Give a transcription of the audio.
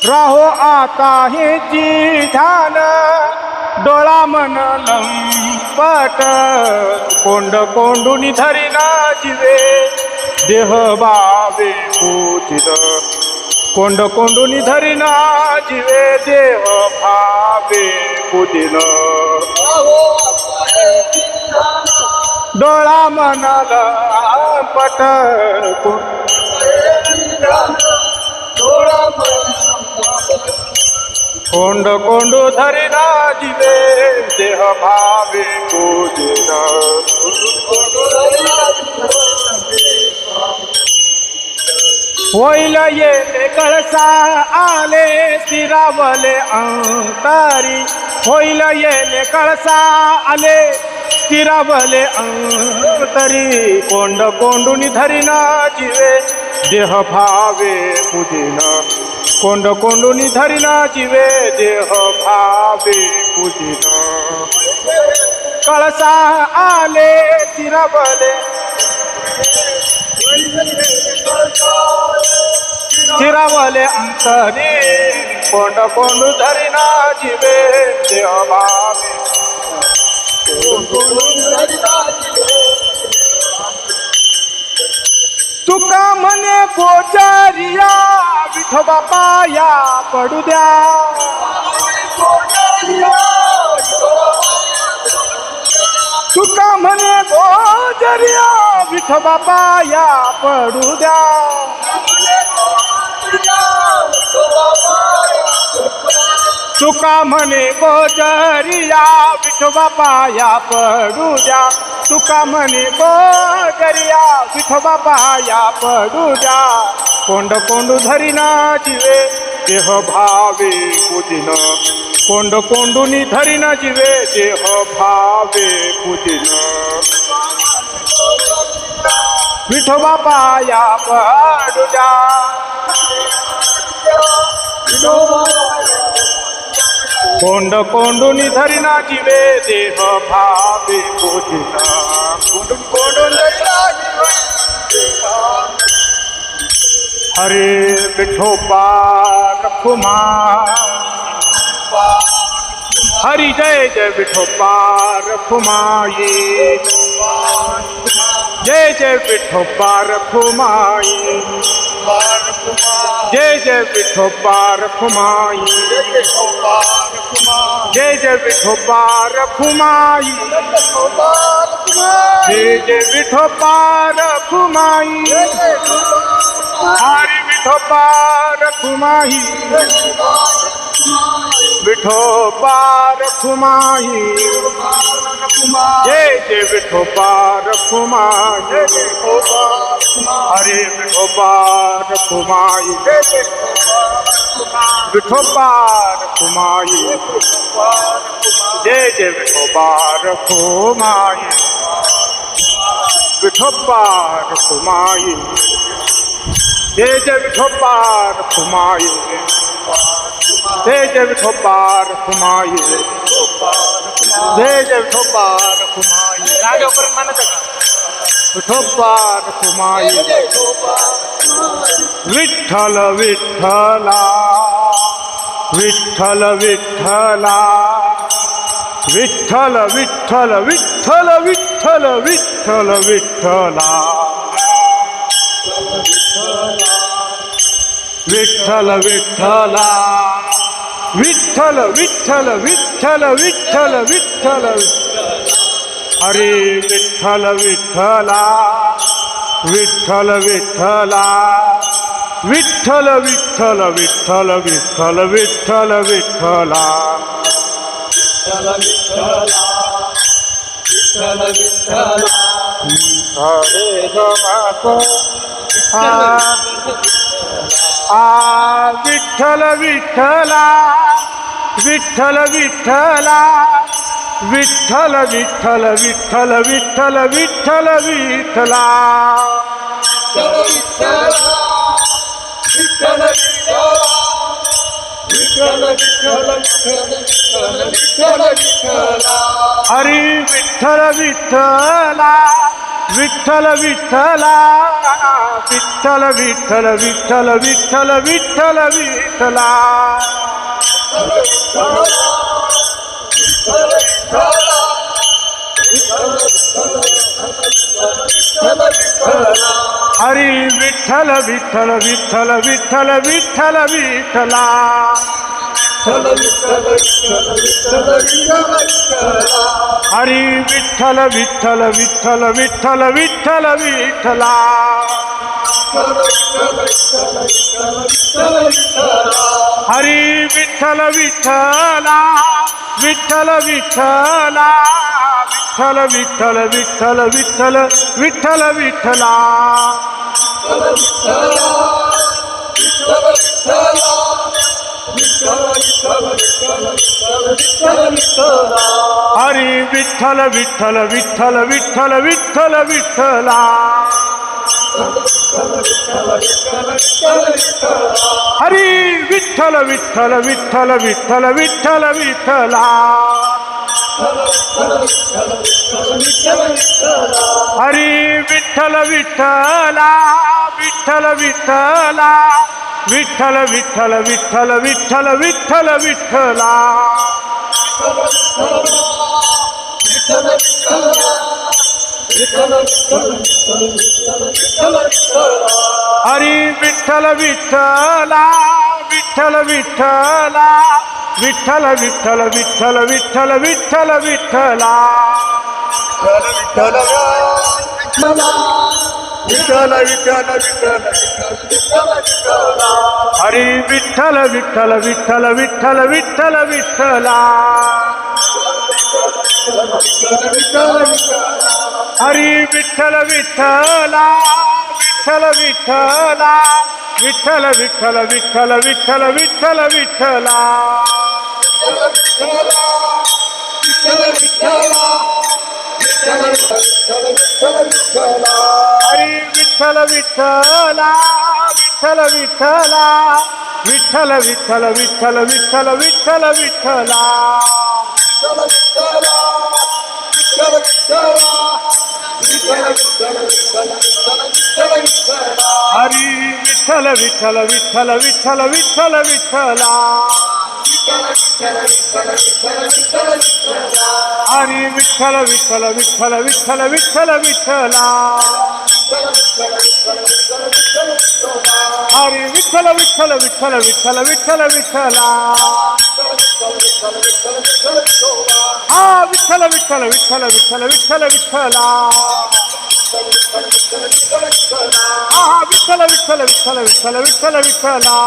राहो आता हेची ध्यान डोळा मन लंपट कोंड कोंडुनी धरिना जिवे देह बावे पूजित कोंड कोंडुनी धरिना जिवे देह भावे पूजिन डोळा मन लंपट कोंड कोंडू धरिना जिवे देह भावे पूजिन होईल येते कळसा आले स्थिरावले अंतरी होईल येले कळसा आले स्थिरावले अंतरी कोंड कोंडुनी धरिना जिवे देह भावे पूजिन कोंड कोंडुनी धरिना जिवे देह भावे पूजिन कळसा आले स्थिरावले स्थिरावले अंतरी कोंड कोंडू धरिना जिवे देह भावे तुका म्हणे गोचरिया विठोबा पाया पडू द्या तुका म्हणे गोचरिया विठोबा पाया पडू द्या तुका म्हणे गोचरिया विठोबा पाया पडू द्या तुका म्हणे गोचरिया विठोबा पाया पडू द्या कोंड कोंडू धरिना जिवे देह भावे पूजिन कोंड कोंडुनी धरिना जिवे देह भावे पूजिन विठोबा पाया पडू द्या कोंड कोंडुनी धरिना जिवे देह भावे पूजिन कोंडून कोंडून हरे विठोबा रखुमा हरि जय जय विठोबा रखुमाई जय जय विठोबा रखुमाई जय जय विठोबा रखुमाई जय जय विठोबा रखुमाई जय जय विठोबा रखुमाई हरि विठोबा रखुमाई विठोबा रखुमाई जय जय विठोबा रखुमाई हरे विठोबा रखुमाई विठोबा रखुमाई जय जय विठोबा रखुमाई विठोबा रखुमाई जय जय विठोबा रखुमाई जय जय विठोबा रखुमाई जय जय विठोबा रखुमाई राजापर्यंत म्हणत का विठोबा रखुमाई विठ्ठल विठ्ठला विठ्ठल विठ्ठला विठ्ठल विठ्ठल विठ्ठल विठ्ठल विठ्ठल विठ्ठला विठ्ठल विठ्ठला विठ्ठल विठ्ठल विठ्ठल विठ्ठल विठ्ठल हरे विठ्ठल विठ्ठला विठ्ठल विठ्ठला विठ्ठल विठ्ठल विठ्ठल विठ्ठल विठ्ठल विठ्ठला हरे नमः विठ्ठल विठ्ठला विठ्ठल विठ्ठला विठ्ठल विठ्ठल विठ्ठल विठ्ठल विठ्ठल विठ्ठला हरी विठ्ठल विठ्ठला विठ्ठल विठ्ठला विठ्ठल विठ्ठल विठ्ठल विठ्ठल विठ्ठल विठ्ठला हरी विठ्ठल विठ्ठल विठ्ठल विठ्ठल विठ्ठल विठ्ठला हरी विठ्ठल विठ्ठल विठ्ठल विठ्ठल विठ्ठल विठ्ठला हरी विठ्ठल विठ्ठला विठ्ठल विठ्ठला विठ्ठल विठ्ठल विठ्ठल विठ्ठल विठ्ठल विठ्ठला हरी विठ्ठल विठ्ठल विठ्ठल विठ्ठल विठ्ठल विठ्ठला हरी विठ्ठल विठ्ठल विठ्ठल विठ्ठल विठ्ठल विठ्ठला हरी विठ्ठल विठ्ठला विठ्ठल विठ्ठला विठ्ठल विठ्ठल विठ्ठल विठ्ठल विठ्ठल विठ्ठला हरी विठ्ठल विठ्ठला विठ्ठल विठ्ठला विठ्ठल विठ्ठल विठ्ठल विठ्ठल विठ्ठल विठ्ठला विठ्ठल विठ्ठल विठ्ठल हरी विठ्ठल विठ्ठल विठ्ठल विठ्ठल विठ्ठल विठ्ठला हरी विठ्ठल विठ्ठला विठ्ठल विठ्ठला विठ्ठल विठ्ठल विठ्ठल विठ्ठल विठ्ठल विठ्ठला हरी विठ्ठल विठ्ठला विठ्ठल विठ्ठला विठ्ठल विठ्ठल विठ्ठल विठ्ठल विठ्ठल विठ्ठला हरी विठ्ठल विठ्ठल विठ्ठल विठ्ठल विठ्ठल विठ्ठला हरी विठ्ठल विठ्ठल विठ्ठल विठ्ठल विठ्ठल विठ्ठला हरी विठ्ठल विठ्ठल विठ्ठल विठ्ठल विठ्ठल विठ्ठला हा विठ्ठल विठ्ठल विठ्ठल विठ्ठल विठ्ठल विठ्ठला हा विठ्ठल विठ्ठल विठ्ठल विठ्ठल विठ्ठल विठ्ठला